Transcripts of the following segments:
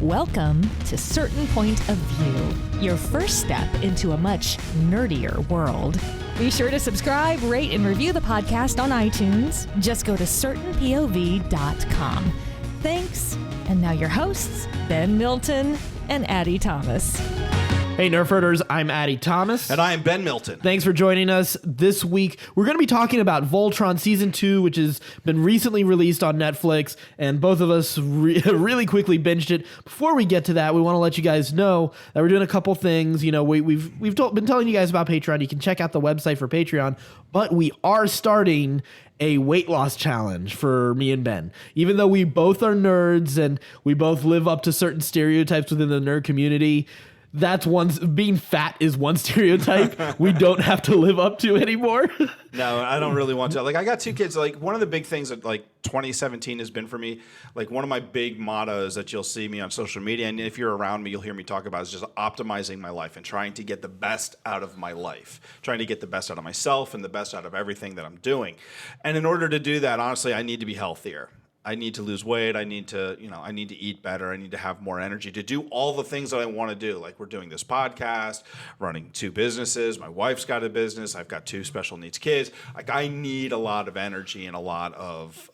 Welcome to Certain Point of View, your first step into a much nerdier world. Be sure to subscribe, rate, and review the podcast on iTunes. Just go to certainpov.com. Thanks. And now your hosts, Ben Milton and Addy Thomas. Hey, Nerf Herders, I'm Addy Thomas. And I am Ben Milton. Thanks for joining us this week. We're going to be talking about Voltron Season 2, which has been recently released on Netflix, and both of us really quickly binged it. Before we get to that, we want to let you guys know that we're doing a couple things. You know, we've been telling you guys about Patreon. You can check out the website for Patreon, but we are starting a weight loss challenge for me and Ben. Even though we both are nerds and we both live up to certain stereotypes within the nerd community, that's being fat is one stereotype we don't have to live up to anymore. No, I don't really want to. Like, I got two kids. Like, one of the big things that, like, 2017 has been for me, like, one of my big mottos that you'll see me on social media, and if you're around me, you'll hear me talk about, is just optimizing my life and trying to get the best out of my life, trying to get the best out of myself and the best out of everything that I'm doing. And in order to do that, honestly, I need to be healthier. I need to lose weight. I need to eat better. I need to have more energy to do all the things that I want to do. Like, we're doing this podcast, running two businesses. My wife's got a business. I've got two special needs kids. Like, I need a lot of energy and a lot of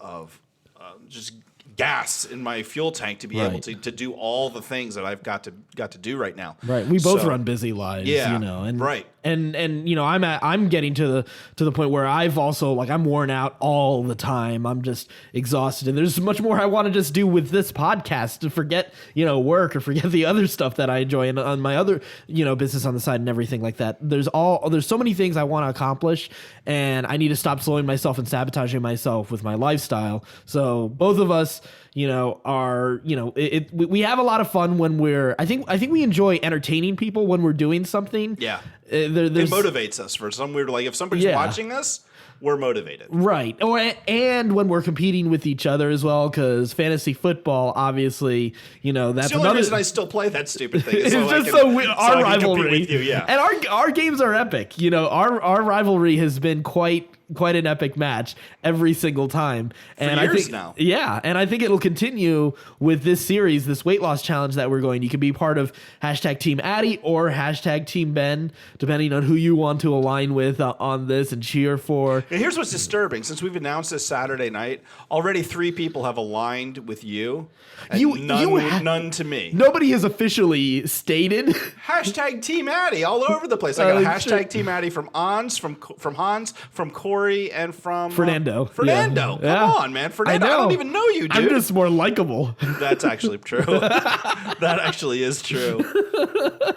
just gas in my fuel tank to be able to do all the things that I've got to do right now. Right. We both run busy lives, you know. And right. And you know, I'm getting to the point where I've also, like, I'm worn out all the time. I'm just exhausted, and there's much more I want to just do with this podcast to forget, you know, work or forget the other stuff that I enjoy and on my other, you know, business on the side and everything like that. There's so many things I want to accomplish, and I need to stop slowing myself and sabotaging myself with my lifestyle. So both of us, you know, are, you know, we have a lot of fun when I think we enjoy entertaining people when we're doing something. Yeah. It motivates us for some weird, like, if somebody's watching this, we're motivated. Right. And when we're competing with each other as well, because fantasy football, obviously, you know, that's the only reason I still play that stupid thing. It's just our rivalry. With you, yeah. And our games are epic. You know, our rivalry has been quite an epic match every single time. And years I think now. Yeah, and I think it'll continue with this series, this weight loss challenge that we're going. You can be part of #Team Addy or #Team Ben, depending on who you want to align with on this and cheer for. And here's what's disturbing. Since we've announced this Saturday night, already 3 people have aligned with you, and none to me. Nobody has officially stated. #Team Addy all over the place. I got #Team Addy from Hans, from Hans, from Corey, and from Fernando. Yeah. Come on, man. Fernando, I don't even know you, dude. I'm just more likable. That's actually true. That actually is true.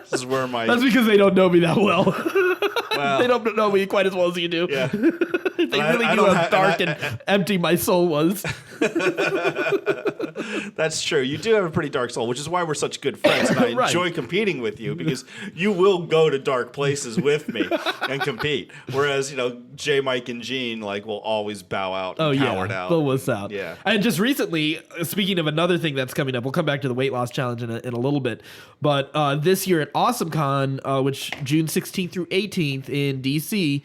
This is where That's because they don't know me that well. They don't know me quite as well as you do. Yeah. They really knew how dark and empty my soul was. That's true. You do have a pretty dark soul, which is why we're such good friends. And I enjoy competing with you because you will go to dark places with me and compete. Whereas, you know, J, Mike, and Gene, like, will always bow out and coward out. They'll wuss out. Yeah. And just recently, speaking of another thing that's coming up, we'll come back to the weight loss challenge in a little bit. But this year at AwesomeCon, which June 16th through 18th in DC,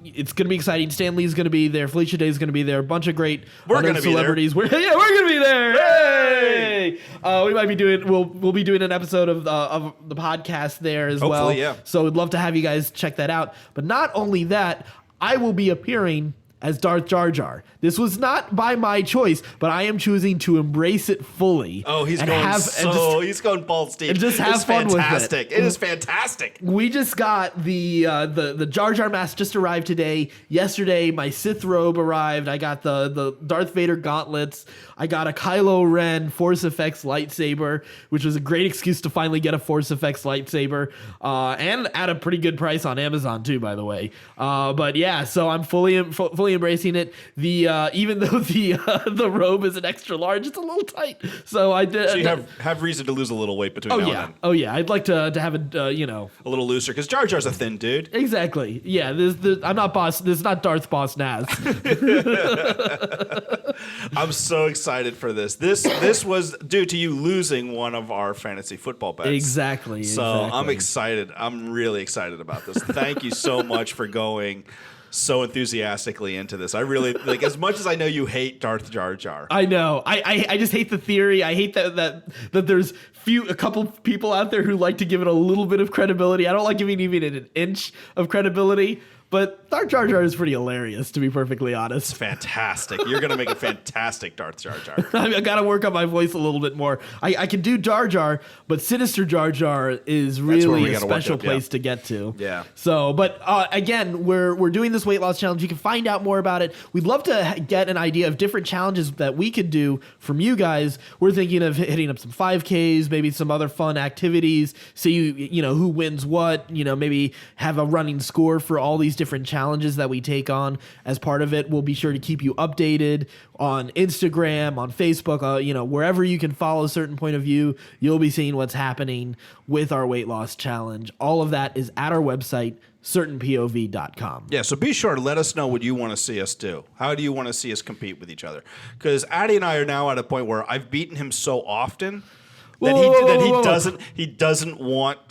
it's going to be exciting. Stan Lee's going to be there. Felicia Day is going to be there. A bunch of great celebrities. We're going to be there. Hey! We might be doing. We'll be doing an episode of the podcast there as well. Hopefully, yeah. So we'd love to have you guys check that out. But not only that, I will be appearing as Darth Jar Jar. This was not by my choice, but I am choosing to embrace it fully. Oh, he's going balls deep. And just have fun with it. It is fantastic. We just got the Jar Jar mask just arrived today. Yesterday, my Sith robe arrived. I got the Darth Vader gauntlets. I got a Kylo Ren Force Effects lightsaber, which was a great excuse to finally get a Force Effects lightsaber, and at a pretty good price on Amazon too, by the way. But yeah, so I'm fully embracing it. Even though the robe is an extra large, it's a little tight. So I did. So you have reason to lose a little weight between now and then. Oh yeah, I'd like to have a a little looser because Jar Jar's a thin dude. Exactly. Yeah. I'm not boss. This is not Darth Boss Naz. I'm so excited for this. This was due to you losing one of our fantasy football bets. Exactly. So I'm excited. I'm really excited about this. Thank you so much for going so enthusiastically into this. I really like, as much as I know you hate Darth Jar Jar. I know. I just hate the theory. I hate that there's a couple people out there who like to give it a little bit of credibility. I don't like giving even an inch of credibility. But Darth Jar Jar is pretty hilarious, to be perfectly honest. It's fantastic. You're going to make a fantastic Darth Jar Jar. I got to work on my voice a little bit more. I can do Jar Jar, but Sinister Jar Jar is really a special place to get to. Yeah. So, but again, we're doing this weight loss challenge. You can find out more about it. We'd love to get an idea of different challenges that we could do from you guys. We're thinking of hitting up some 5Ks, maybe some other fun activities. See, who wins what. Maybe have a running score for all these different challenges that we take on as part of it. We'll be sure to keep you updated on Instagram, on Facebook, wherever you can follow a certain point of view, you'll be seeing what's happening with our weight loss challenge. All of that is at our website, certainpov.com. Yeah, so be sure to let us know what you want to see us do. How do you want to see us compete with each other? Because Addy and I are now at a point where I've beaten him so often that he doesn't want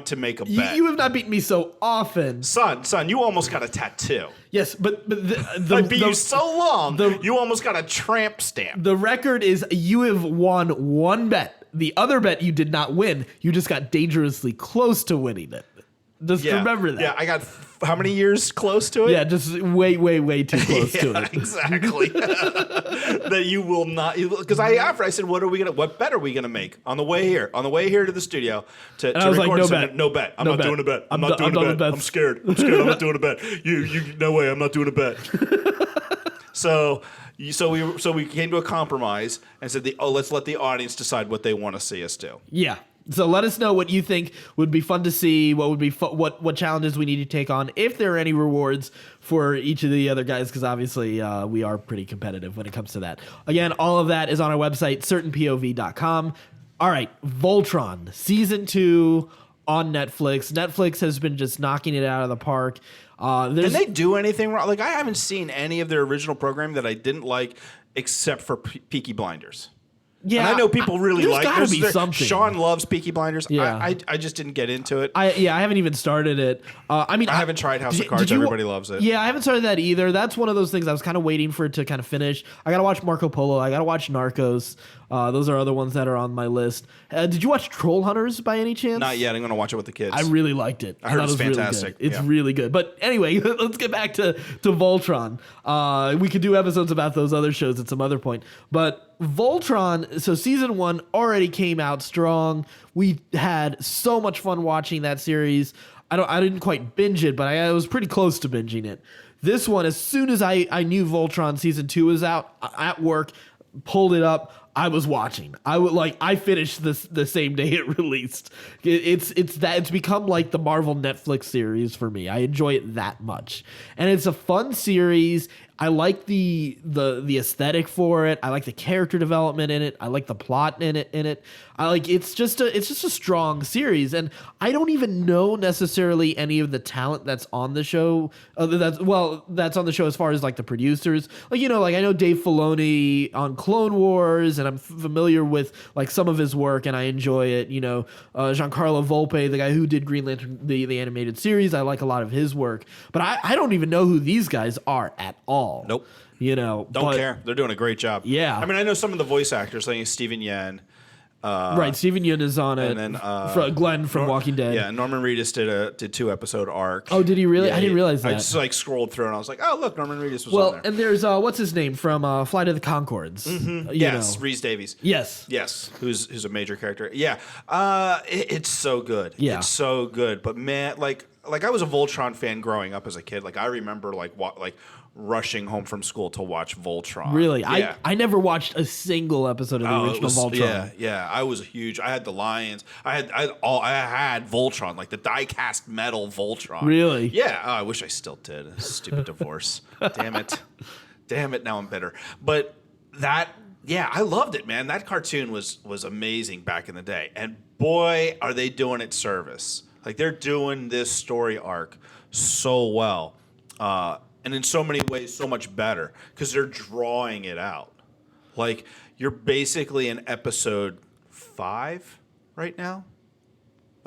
to make a bet. You have not beaten me so often. Son, you almost got a tattoo. Yes, but I beat you so long, you almost got a tramp stamp. The record is you have won one bet. The other bet you did not win. You just got dangerously close to winning it. Just remember that. Yeah, I got how many years close to it? Yeah, just way too close to it. Exactly. That you will not, because I said, what bet are we gonna make on the way here to the studio to record? Like, no bet. I'm not doing a bet. I'm not doing a bet. I'm scared. I'm not doing a bet. No way. I'm not doing a bet. So we came to a compromise and said, let's let the audience decide what they want to see us do. Yeah. So let us know what you think would be fun to see, what would be what challenges we need to take on, if there are any rewards for each of the other guys, because obviously we are pretty competitive when it comes to that. Again, all of that is on our website, certainpov.com. All right, Voltron, Season 2 on Netflix. Netflix has been just knocking it out of the park. Can they do anything wrong? Like, I haven't seen any of their original programming that I didn't like, except for Peaky Blinders. Yeah, and I know people really like. There's gotta be something. Sean loves Peaky Blinders. Yeah. I just didn't get into it. I haven't even started it. I haven't tried House of Cards. Everybody loves it. Yeah, I haven't started that either. That's one of those things I was kind of waiting for it to kind of finish. I gotta watch Marco Polo. I gotta watch Narcos. Those are other ones that are on my list. Did you watch Troll Hunters by any chance? Not yet. I'm gonna watch it with the kids. I really liked it. I heard it's fantastic. Really it's really good. But anyway, let's get back to Voltron. We could do episodes about those other shows at some other point. But Voltron, so season 1 already came out strong. We had so much fun watching that series. I didn't quite binge it, but I was pretty close to binging it. This one, as soon as I knew Voltron season 2 was out, at work, pulled it up. I was watching. I finished the same day it released. It's become like the Marvel Netflix series for me. I enjoy it that much, and it's a fun series. I like the aesthetic for it. I like the character development in it. I like the plot in it. It's just a strong series, and I don't even know necessarily any of the talent that's on the show. That's on the show as far as like the producers. I know Dave Filoni on Clone Wars, and I'm familiar with like some of his work, and I enjoy it. Giancarlo Volpe, the guy who did Green Lantern, the animated series, I like a lot of his work, but I don't even know who these guys are at all. Nope. Don't care. They're doing a great job. Yeah. I mean, I know some of the voice actors, like Steven Yeun. Right, Steven Yeun is on it. And then Glenn from Walking Dead. Yeah, Norman Reedus did 2-episode arc. Oh, did he really? Yeah, I didn't realize that. I just scrolled through and I was like, oh look, Norman Reedus was on there. And there's what's his name from Flight of the Conchords? Mm-hmm. Yes, Rhys Davies. Yes, who's a major character. Yeah, it's so good. Yeah, it's so good. But man, like I was a Voltron fan growing up as a kid. Like I remember rushing home from school to watch Voltron. Really? Yeah. I never watched a single episode of the original Voltron. Yeah. I was huge. I had the Lions. I had Voltron, like the die-cast metal Voltron. Really? Yeah. Oh, I wish I still did. Stupid divorce. Damn it. Now I'm bitter. But I loved it, man. That cartoon was amazing back in the day. And boy, are they doing it service. Like they're doing this story arc so well. And in so many ways, so much better because they're drawing it out. Like you're basically in episode 5 right now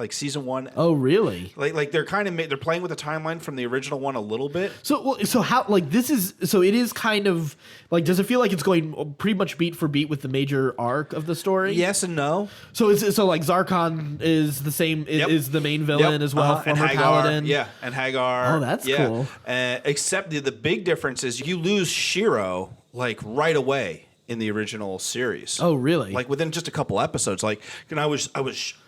like season 1. Oh, really? Like they're kind of they're playing with the timeline from the original one a little bit. So how like this is so it is kind of like, does it feel like it's going pretty much beat for beat with the major arc of the story? Yes and no. So like Zarkon is the same is the main villain as well, former and Hagar, paladin. Yeah, and Hagar. Oh, that's cool. Except the big difference is you lose Shiro like right away in the original series. Oh, really? Like within just a couple episodes. Like, and I was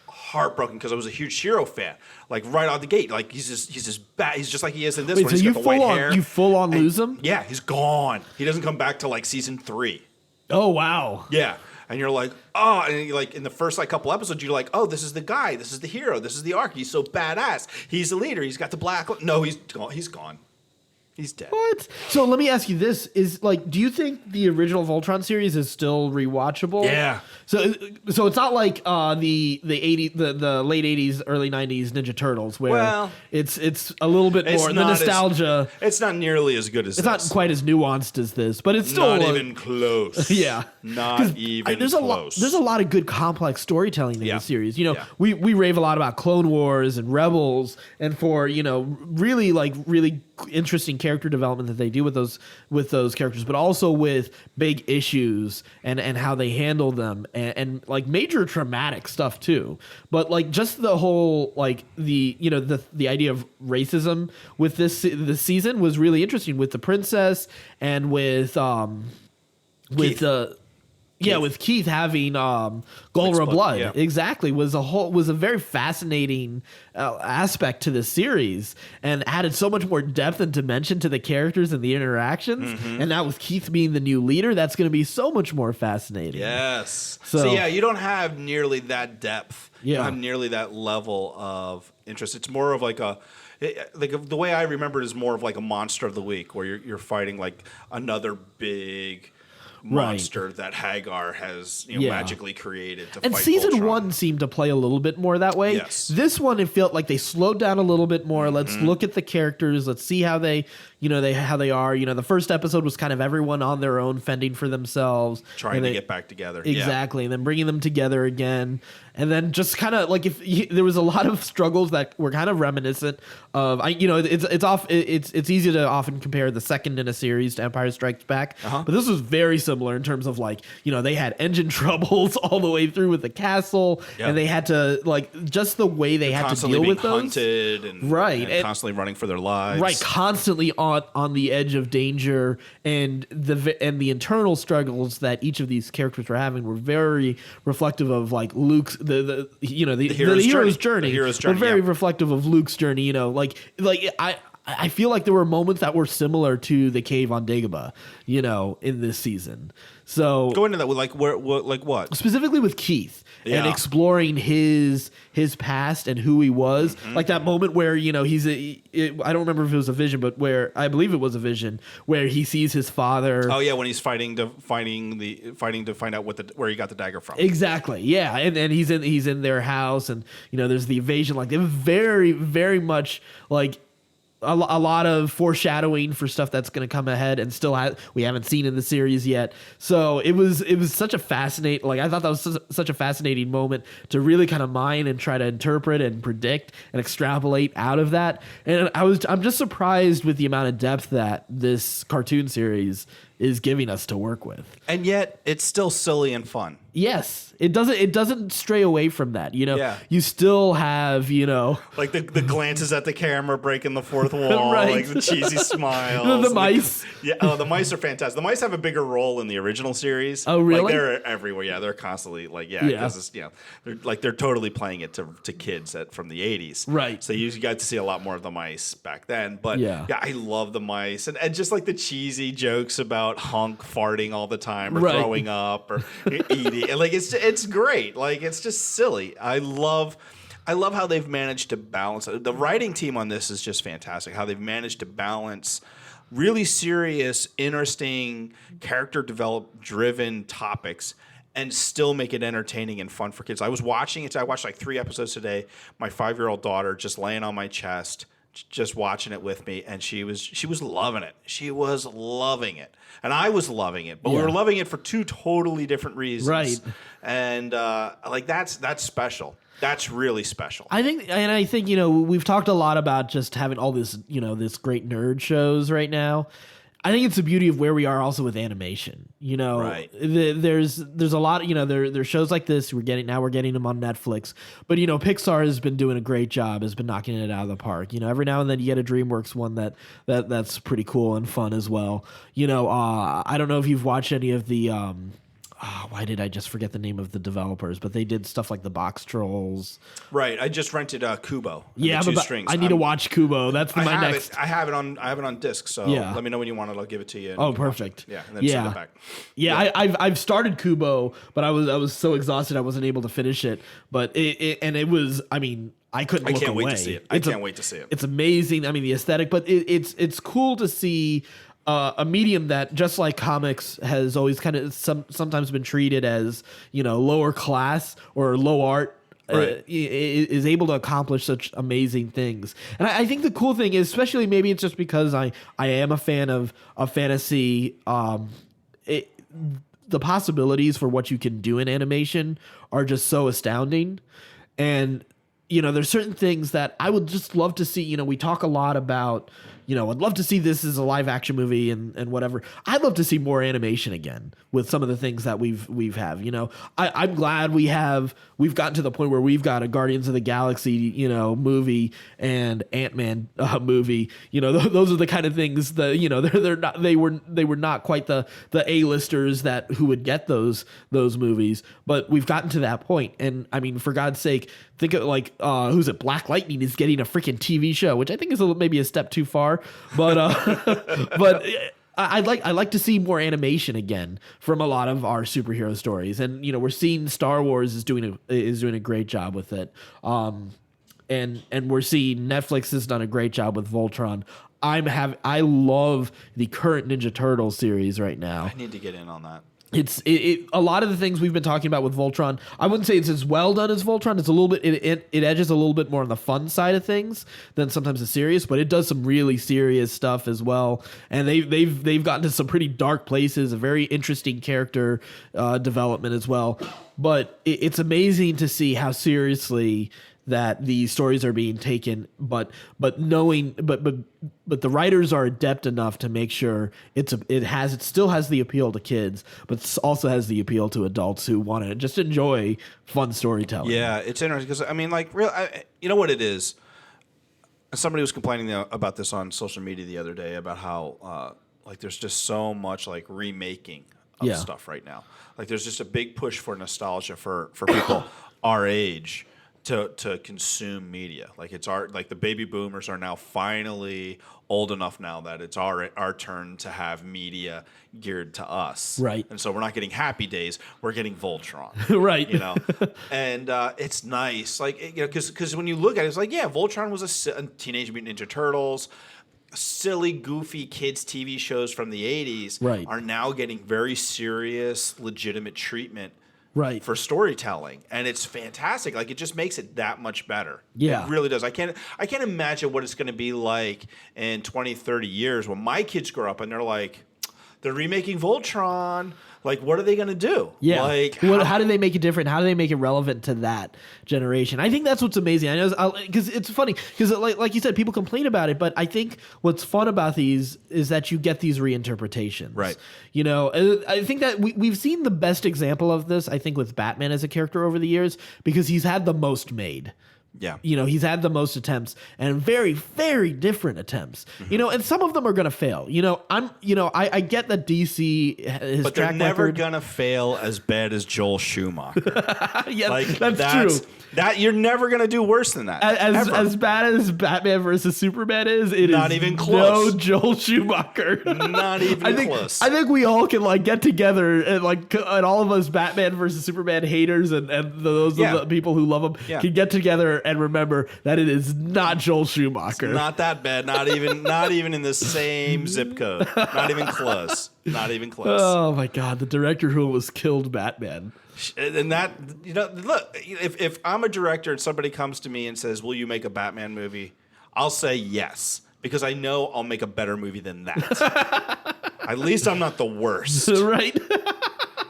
heartbroken because I was a huge Shiro fan. Like right out the gate, like he's just bad. He's just like he is in this one. So he's got the white hair. You full on lose him? Yeah, he's gone. He doesn't come back till like season 3. Oh, wow. Yeah. And you're like, oh, and you're like in the first like couple episodes, you're like, oh, this is the guy, this is the hero, this is the arc. He's so badass. He's the leader. He's got the black. No, he's gone. He's gone. He's dead. What? So let me ask you this: is like, do you think the original Voltron series is still rewatchable? Yeah. So it's not like the late 80s, early 90s Ninja Turtles, where it's a little bit more the nostalgia. It's not nearly as good as it's not quite as nuanced as this, but it's still not even close. Yeah, not even there's close. There's a lot of good complex storytelling in the series. You know, Yeah. we rave a lot about Clone Wars and Rebels, and for really interesting character development that they do with those characters, but also with big issues and how they handle them and like major traumatic stuff too. But like just the whole like the idea of racism with this season was really interesting with the princess and with Keith having Golra blood. Yeah. Exactly, was a very fascinating aspect to the series and added so much more depth and dimension to the characters and the interactions. And now with Keith being the new leader, that's going to be so much more fascinating. Yes. So yeah, you don't have nearly that depth. Yeah. You don't have nearly that level of interest. It's more of like the way I remember it is more of like a monster of the week where you're fighting like another big monster that Hagar has magically created to and fight season Voltron. 1 seemed to play a little bit more that way. Yes. This one, it felt like they slowed down a little bit more. Let's look at the characters. Let's see how they are. The first episode was kind of everyone on their own, fending for themselves, trying to get back together. Exactly, and then bringing them together again. And then just kind of like there was a lot of struggles that were kind of reminiscent of it's easy to often compare the second in a series to Empire Strikes Back, but this was very similar in terms of like they had engine troubles all the way through with the castle, and they had to like just the way they had to deal with those, hunted and constantly running for their lives, constantly on the edge of danger, and the internal struggles that each of these characters were having were very reflective of like Luke's the hero's journey. Were very reflective of Luke's journey. I feel like there were moments that were similar to the cave on Dagobah, in this season. So go into that with what specifically with Keith and exploring his past and who he was. Like that moment where I don't remember if it was a vision, but where I believe it was a vision where he sees his father. Oh yeah, when he's fighting to find out where he got the dagger from. Exactly. Yeah, and he's in their house, and there's the invasion. Like it was very very much like a lot of foreshadowing for stuff that's going to come ahead and we haven't seen in the series yet. So it was such a fascinating, I thought that was such a fascinating moment to really kind of mine and try to interpret and predict and extrapolate out of that. And I'm just surprised with the amount of depth that this cartoon series is giving us to work with. And yet it's still silly and fun. Yes, it doesn't stray away from that. You still have like the glances at the camera, breaking the fourth wall, right. like the cheesy smiles. The mice. The mice are fantastic. The mice have a bigger role in the original series. Oh, really? Like they're everywhere. Yeah, they're constantly because they're totally playing it to kids from the 80s. Right. So you got to see a lot more of the mice back then. But I love the mice and just like the cheesy jokes about Hunk farting all the time or throwing up or eating. And like it's great. Like it's just silly. I love how they've managed to balance it. The writing team on this is just fantastic. How they've managed to balance really serious, interesting, character driven topics and still make it entertaining and fun for kids. I was watching it. I watched like 3 episodes today. My 5-year-old daughter just laying on my chest, just watching it with me, and she was loving it. She was loving it, and I was loving it, but we were loving it for two totally different reasons. Right. And like that's special. That's really special. I think, we've talked a lot about just having all this, this great nerd shows right now. I think it's the beauty of where we are also with animation. Right. There's a lot, there's shows like this we're getting them on Netflix, but Pixar has been doing a great job, has been knocking it out of the park. Every now and then you get a DreamWorks one that's pretty cool and fun as well. I don't know if you've watched any of the why did I just forget the name of the developers? But they did stuff like the Box Trolls. Right. I just rented Kubo. Yeah, the two but strings. I need to watch Kubo. That's my next. I have it on disc. So let me know when you want it. I'll give it to you. Oh, perfect. Yeah, and then send it back. Yeah. I've started Kubo, but I was so exhausted I wasn't able to finish it. But it was. I mean, I couldn't look away. I can't wait to see it. I can't wait to see it. It's amazing. I mean, the aesthetic, but it's cool to see. A medium that, just like comics, has always kind of sometimes been treated as lower class or low art, right. Is able to accomplish such amazing things. And I think the cool thing is, especially maybe it's just because I am a fan of fantasy. The possibilities for what you can do in animation are just so astounding, and there's certain things that I would just love to see. We talk a lot about. I'd love to see this as a live action movie and whatever. I'd love to see more animation again with some of the things that we've have. I'm glad we've gotten to the point where we've got a Guardians of the Galaxy, movie and Ant-Man movie. Those are the kind of things that they were not quite the A-listers who would get those movies, but we've gotten to that point. And I mean, for God's sake, think of like who's it? Black Lightning is getting a freaking TV show, which I think is maybe a step too far. But I'd like to see more animation again from a lot of our superhero stories, and we're seeing Star Wars is doing a great job with it, and we're seeing Netflix has done a great job with Voltron. I love the current Ninja Turtles series right now. I need to get in on that. It's a lot of the things we've been talking about with Voltron. I wouldn't say it's as well done as Voltron. It's a little bit it edges a little bit more on the fun side of things than sometimes the serious, but it does some really serious stuff as well. And they've gotten to some pretty dark places, a very interesting character development as well. But it's amazing to see how seriously that these stories are being taken, but the writers are adept enough to make sure it still has the appeal to kids, but also has the appeal to adults who want to just enjoy fun storytelling. Yeah, it's interesting because I mean, like, you know what it is. Somebody was complaining about this on social media the other day about how like there's just so much like remaking of stuff right now. Like there's just a big push for nostalgia for people our age. To consume media. Like it's like the baby boomers are now finally old enough now that it's our turn to have media geared to us. Right. And so we're not getting Happy Days, we're getting Voltron. Right. And it's nice. Like, because when you look at it, it's like, yeah, Voltron was a Teenage Mutant Ninja Turtles. Silly, goofy kids TV shows from the 80s are now getting very serious, legitimate treatment. Right. For storytelling, and it's fantastic. Like it just makes it that much better. Yeah. It really does. I can't imagine what it's going to be like in 20, 30 years when my kids grow up and they're remaking Voltron. Like, what are they going to do? Yeah. Like, how do they make it different? How do they make it relevant to that generation? I think that's what's amazing. I know because it's funny because like you said, people complain about it, but I think what's fun about these is that you get these reinterpretations. Right. I think that we've seen the best example of this, I think, with Batman as a character over the years because he's had the most made. Yeah. He's had the most attempts and very, very different attempts. Mm-hmm. And some of them are going to fail. I get that DC his but track they're never record. going to fail as bad as Joel Schumacher. Yeah, like, that's true. That you're never going to do worse than that. As bad as Batman versus Superman is, it not is even close. No Joel Schumacher. Not even close. I think we all can get together and all of us Batman versus Superman haters and those are the people who love him can get together and remember that it is not Joel Schumacher. It's not that bad. Not even in the same zip code. Not even close. Not even close. Oh my God, the director who almost killed Batman. And that, look, if I'm a director and somebody comes to me and says, "Will you make a Batman movie?" I'll say yes because I know I'll make a better movie than that. At least I'm not the worst. Right.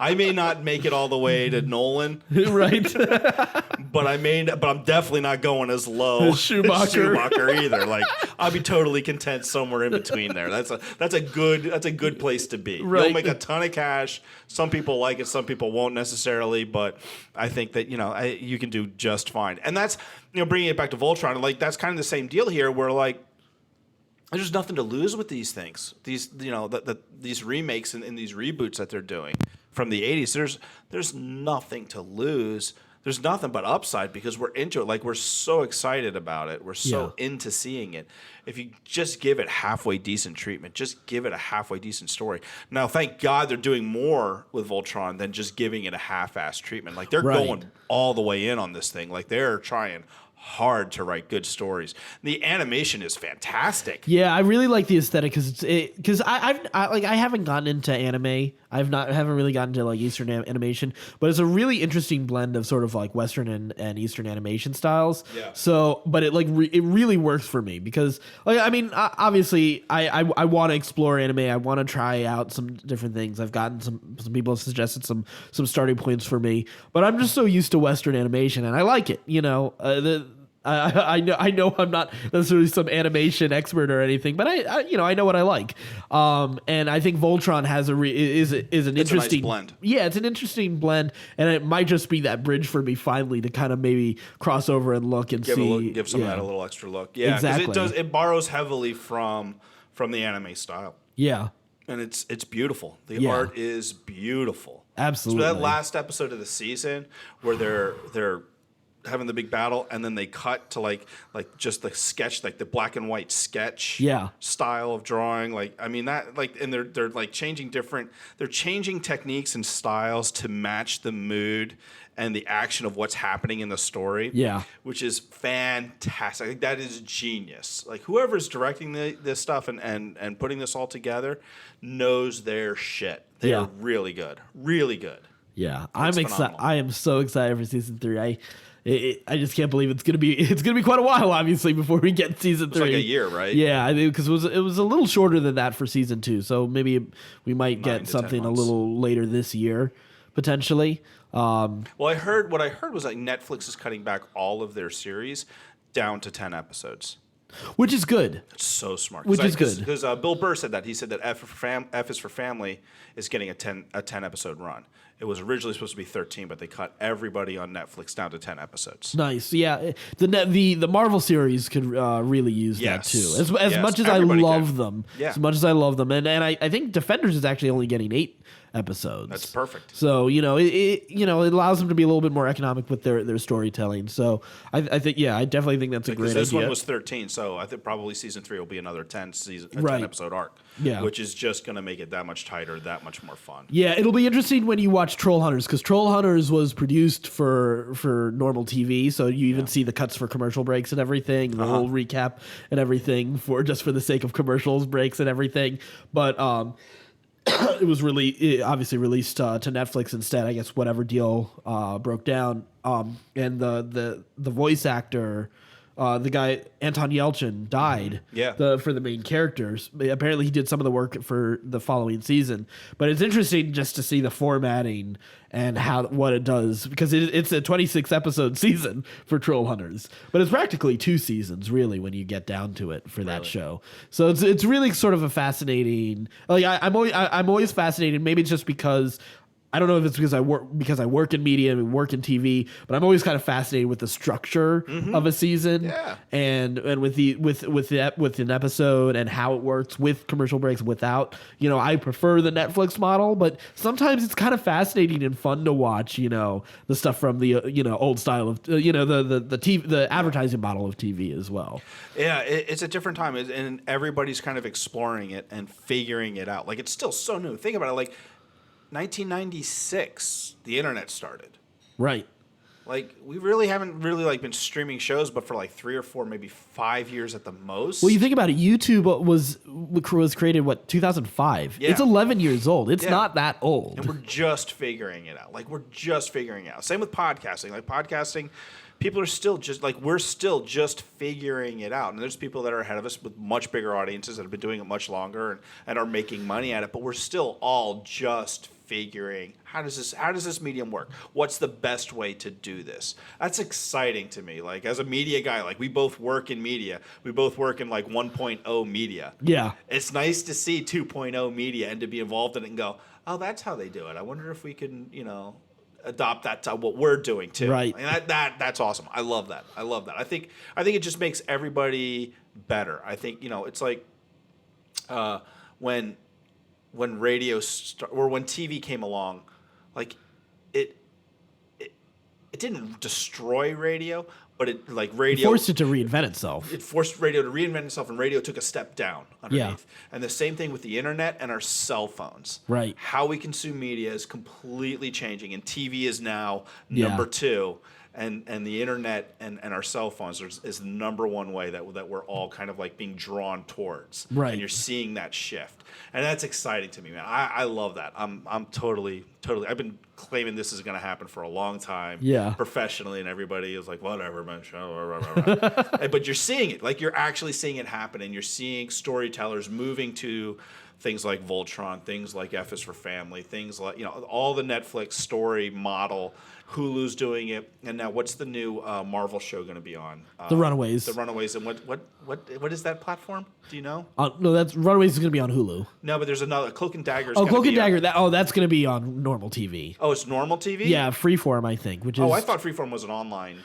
I may not make it all the way to Nolan, Right. but I'm definitely not going as low as Schumacher either. Like I'll be totally content somewhere in between there. That's a good place to be. Right. You'll make a ton of cash. Some people like it, some people won't necessarily, but I think that you can do just fine. And that's bringing it back to Voltron. Like that's kind of the same deal here, where like there's nothing to lose with these things. These these remakes and these reboots that they're doing from the 80s, there's nothing to lose. There's nothing but upside because we're into it. Like we're so excited about it. We're so into seeing it. If you just give it halfway decent treatment, just give it a halfway decent story. Now, thank God they're doing more with Voltron than just giving it a half-ass treatment. Like they're going all the way in on this thing. Like they're trying hard to write good stories. The animation is fantastic. Yeah, I really like the aesthetic because I haven't gotten into anime. I haven't really gotten into like Eastern animation, but it's a really interesting blend of sort of like Western and Eastern animation styles. Yeah. So, but it it really works for me because like I mean obviously I want to explore anime. I want to try out some different things. I've gotten some people have suggested some starting points for me, but I'm just so used to Western animation and I like it. I know I'm not necessarily some animation expert or anything, but I know what I like. And I think Voltron has is an interesting a nice blend. Yeah, it's an interesting blend, and it might just be that bridge for me finally to kind of maybe cross over and look and give some of that a little extra look. Yeah, because it borrows heavily from the anime style. Yeah. And it's beautiful. The art is beautiful. Absolutely. So that last episode of the season where they're having the big battle and then they cut to like just the sketch, like the black and white sketch style of drawing. Like I mean that like and they're like changing techniques and styles to match the mood and the action of what's happening in the story. Yeah. Which is fantastic. I think that is genius. Like whoever's directing this stuff and putting this all together knows their shit. They are really good. Really good. Yeah. I'm excited. I am so excited for season 3. I just can't believe it's gonna be quite a while, obviously, before we get season 3. It's like a year, right? Yeah, I mean, because it was a little shorter than that for season 2, so maybe we might get something a little later this year, potentially. Well, what I heard was like Netflix is cutting back all of their series down to 10 episodes. Which is good. It's so smart. Which is good. Because Bill Burr said that. He said that F is for Family is getting a 10 episode run. It was originally supposed to be 13, but they cut everybody on Netflix down to 10 episodes. Nice. Yeah. The Marvel series could really use that too. As much as everybody I love them. Yeah. As much as I love them. And I think Defenders is actually only getting 8 episodes. That's perfect. So, it allows them to be a little bit more economic with their storytelling. So I definitely think that's a great idea. This one was 13, so I think probably season 3 will be another 10 episode arc. Yeah. Which is just going to make it that much tighter, that much more fun. Yeah, it'll be interesting when you watch Troll Hunters, because Troll Hunters was produced for normal TV, so you even see the cuts for commercial breaks and everything, the whole recap and everything for the sake of commercials breaks and everything. But it was obviously released to Netflix instead. I guess whatever deal broke down. And the voice actor, the guy Anton Yelchin, died. For the main characters. Apparently, he did some of the work for the following season. But it's interesting just to see the formatting and what it does, because it's a 26 episode season for Troll Hunters, but it's practically 2 seasons really when you get down to it for that show. So it's really sort of a fascinating. Like I'm always fascinated. Maybe it's just because I don't know if it's because I work in media and work in TV, but I'm always kind of fascinated with the structure of a season, and with an episode and how it works with commercial breaks. Without, I prefer the Netflix model, but sometimes it's kind of fascinating and fun to watch. The stuff from the old style of the TV, the advertising model of TV as well. Yeah, it's a different time, and everybody's kind of exploring it and figuring it out. Like it's still so new. Think about it, like. 1996, the internet started. Right. Like we really haven't been streaming shows, but for like 3 or 4, maybe 5 years at the most. Well, you think about it. YouTube was created 2005. Yeah. It's 11 years old. It's not that old. And we're just figuring it out. Same with podcasting. Like podcasting, people are still just like, we're still just figuring it out. And there's people that are ahead of us with much bigger audiences that have been doing it much longer and are making money at it. But we're still all just figuring, how does this medium work? What's the best way to do this? That's exciting to me. Like, as a media guy, like, we both work in media. We both work in like 1.0 media. Yeah. It's nice to see 2.0 media and to be involved in it and go, oh, that's how they do it. I wonder if we can, adopt that to what we're doing too. Right. And that's awesome. I love that. I think it just makes everybody better. I think, it's like when radio or when TV came along, like it didn't destroy radio, but it like radio forced it to reinvent itself. It forced radio to reinvent itself, and radio took a step down underneath. Yeah. And the same thing with the internet and our cell phones. Right. How we consume media is completely changing, and TV is now number 2. And the internet and our cell phones is the number one way that we're all kind of like being drawn towards. Right. And you're seeing that shift. And that's exciting to me, man. I love that. I'm totally I've been claiming this is going to happen for a long time. Yeah. Professionally, and everybody is like, whatever, man. But you're seeing it. Like, you're actually seeing it happen, and you're seeing storytellers moving to things like Voltron, things like F is for Family, things like, all the Netflix story model. Hulu's doing it, and now what's the new Marvel show going to be on? The Runaways. The Runaways, and what is that platform? Do you know? No, that's Runaways is going to be on Hulu. No, but there's another Cloak and Dagger. Cloak and Dagger. That's going to be on normal TV. Oh, it's normal TV. Yeah, Freeform, I think. Which is. Oh, I thought Freeform was an online.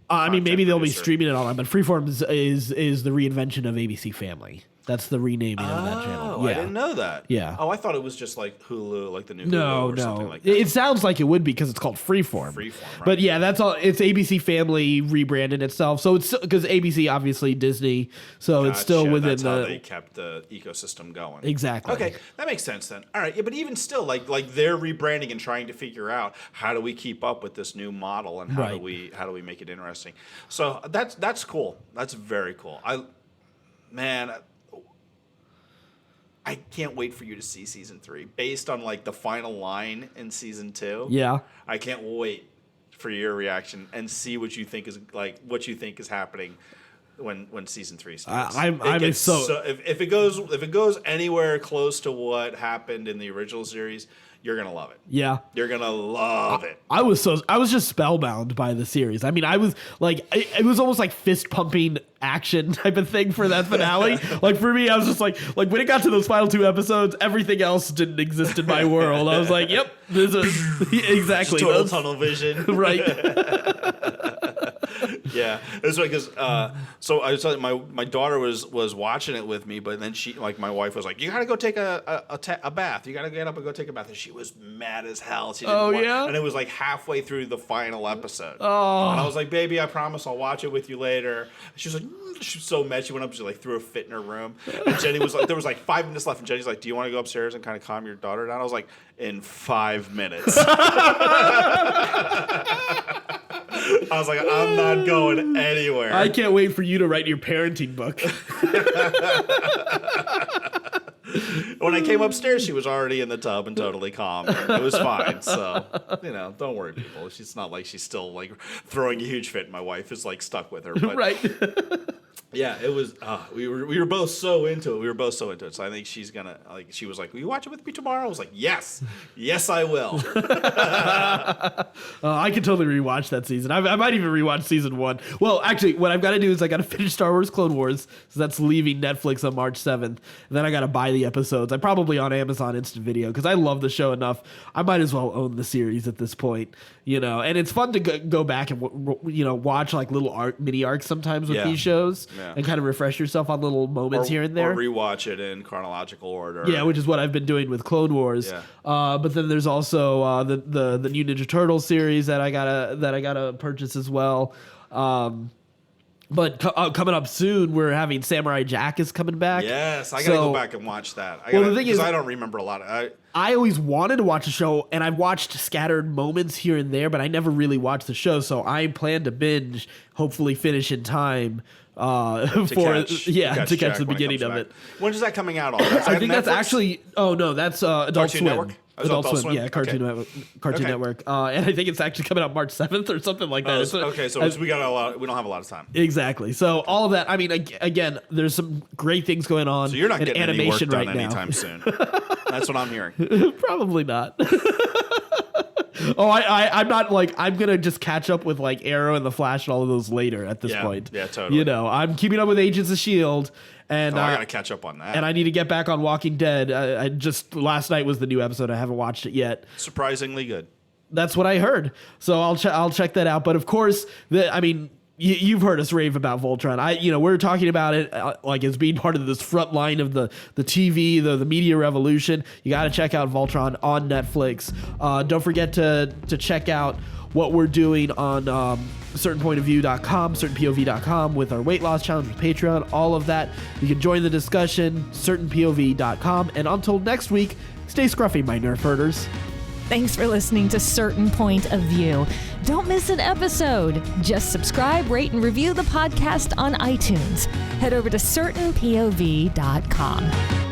I mean, maybe they'll be streaming it online, but Freeform is the reinvention of ABC Family. That's the renaming of that channel. Oh, I didn't know that. Yeah. Oh, I thought it was just like Hulu, like the new Hulu or something like that. It sounds like it would be because it's called Freeform. Freeform, right. But yeah, that's all. It's ABC Family rebranded itself, so it's because ABC obviously Disney, so it's still within that's how they kept the ecosystem going. Exactly. Okay, that makes sense then. All right, yeah, but even still, like they're rebranding and trying to figure out how do we keep up with this new model and how do we make it interesting. So that's cool. That's very cool. I can't wait for you to see season 3 based on like the final line in season 2. Yeah. I can't wait for your reaction and see what you think is happening when season 3 starts. If it goes anywhere close to what happened in the original series, you're gonna love it. Yeah, you're gonna love it. I was just spellbound by the series. I mean, I was like, it was almost like fist pumping action type of thing for that finale. Like, for me, I was just like when it got to those final 2 episodes, everything else didn't exist in my world. I was like, yep, this is exactly total tunnel vision, right? Yeah, it's like because so I was telling my daughter was watching it with me, but then my wife was like, "You gotta go take a bath. You gotta get up and go take a bath." And she was mad as hell. She didn't and it was like halfway through the final episode. Oh, and I was like, "Baby, I promise I'll watch it with you later." And she was like, she was so mad. She went up, she like threw a fit in her room. And Jenny was like, there was like 5 minutes left, and Jenny's like, "Do you want to go upstairs and kind of calm your daughter down?" I was like, "In 5 minutes." I was like, I'm not going anywhere. I can't wait for you to write your parenting book. When I came upstairs, she was already in the tub and totally calm. It was fine. So, don't worry, people. It's not like she's still like throwing a huge fit. My wife is like stuck with her. But, right. Yeah, it was. We were both so into it. So I think she's gonna like. She was like, "Will you watch it with me tomorrow?" I was like, "Yes, I will." I could totally rewatch that season. I might even rewatch season 1. Well, actually, what I've got to do is I got to finish Star Wars Clone Wars, so that's leaving Netflix on March 7th. And then I got to buy the episodes. I'm probably on Amazon Instant Video because I love the show enough. I might as well own the series at this point, And it's fun to go back and watch like little mini arcs sometimes with these shows. Yeah. And kind of refresh yourself on little moments here and there. Or rewatch it in chronological order. Yeah, which is what I've been doing with Clone Wars. Yeah. But then there's also the new Ninja Turtles series that I gotta purchase as well. But coming up soon, we're having Samurai Jack is coming back. Yes, I gotta go back and watch that. The thing is, I don't remember a lot. I always wanted to watch the show, and I've watched scattered moments here and there, but I never really watched the show. So I plan to binge, hopefully finish in time. To catch the beginning of it. When is that coming out on? I think that's actually. Oh no, that's Adult Swim. Network? Adult Swim, yeah, Cartoon Okay. Network, and I think it's actually coming out March 7th or something like that. So we don't have a lot of time. Exactly. So all of that. I mean, again, there's some great things going on. So you're not in getting animation any work done right now. anytime soon. That's what I'm hearing. Probably not. I'm not like, I'm gonna just catch up with like Arrow and the Flash and all of those later at this point. Yeah, totally. You know, I'm keeping up with Agents of S.H.I.E.L.D. And I gotta catch up on that. And I need to get back on Walking Dead. I just last night was the new episode. I haven't watched it yet. Surprisingly good. That's what I heard. So I'll check that out. But of course, you've heard us rave about Voltron. We're talking about it like as being part of this front line of the TV, the media revolution. You got to check out Voltron on Netflix. Don't forget to check out what we're doing on certainpointofview.com, certainpov.com with our weight loss challenge with Patreon, all of that. You can join the discussion, certainpov.com. And until next week, stay scruffy, my nerf herders. Thanks for listening to Certain Point of View. Don't miss an episode. Just subscribe, rate, and review the podcast on iTunes. Head over to certainpov.com.